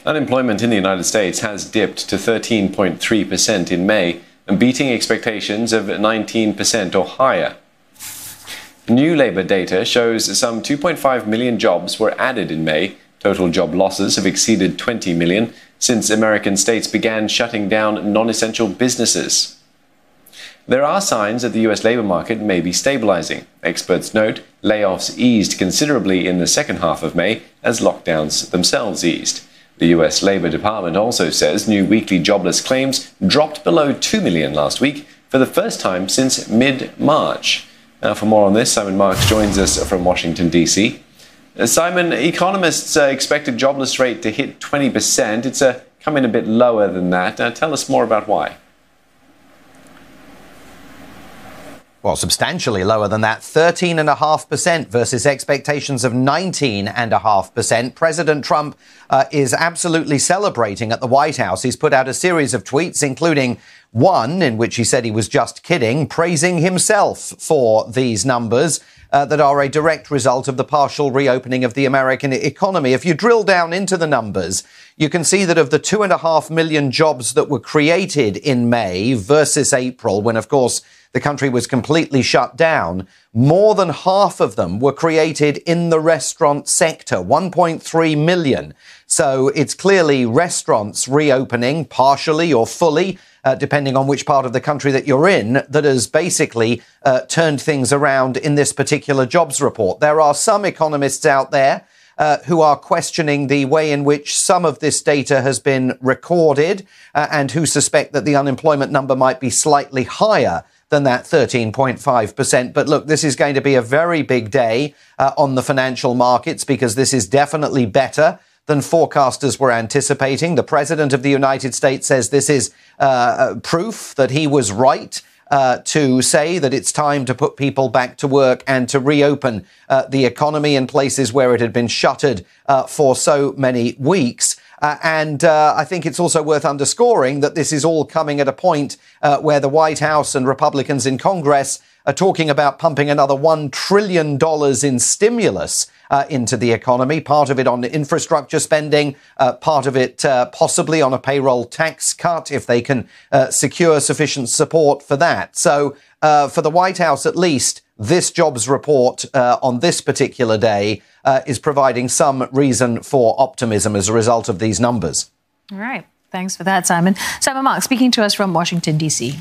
Unemployment in the United States has dipped to 13.3% in May, and beating expectations of 19% or higher. New labour data shows some 2.5 million jobs were added in May. Total job losses have exceeded 20 million since American states began shutting down non-essential businesses. There are signs that the US labour market may be stabilising. Experts note layoffs eased considerably in the second half of May as lockdowns themselves eased. The US Labour Department also says new weekly jobless claims dropped below 2 million last week for the first time since mid-March. Now, for more on this, Simon Marks joins us from Washington, D.C. Simon, economists expected jobless rate to hit 20%. It's come in a bit lower than that. Tell us more about why. Well, substantially lower than that, 13.5% versus expectations of 19.5%. President Trump is absolutely celebrating at the White House. He's put out a series of tweets, including one in which he said he was just kidding, praising himself for these numbers that are a direct result of the partial reopening of the American economy. If you drill down into the numbers, you can see that of the 2.5 million jobs that were created in May versus April, when, of course, the country was completely shut down, more than half of them were created in the restaurant sector, 1.3 million. So it's clearly restaurants reopening partially or fully, depending on which part of the country that you're in, that has basically turned things around in this particular jobs report. There are some economists out there who are questioning the way in which some of this data has been recorded and who suspect that the unemployment number might be slightly higher than that 13.5%. But look, this is going to be a very big day on the financial markets because this is definitely better than forecasters were anticipating. The President of the United States says this is proof that he was right to say that it's time to put people back to work and to reopen the economy in places where it had been shuttered for so many weeks. And I think it's also worth underscoring that this is all coming at a point where the White House and Republicans in Congress are talking about pumping another $1 trillion in stimulus into the economy, part of it on infrastructure spending, part of it possibly on a payroll tax cut if they can secure sufficient support for that. So for the White House, at least, this jobs report on this particular day is providing some reason for optimism as a result of these numbers. All right. Thanks for that, Simon. Simon Marks speaking to us from Washington, D.C.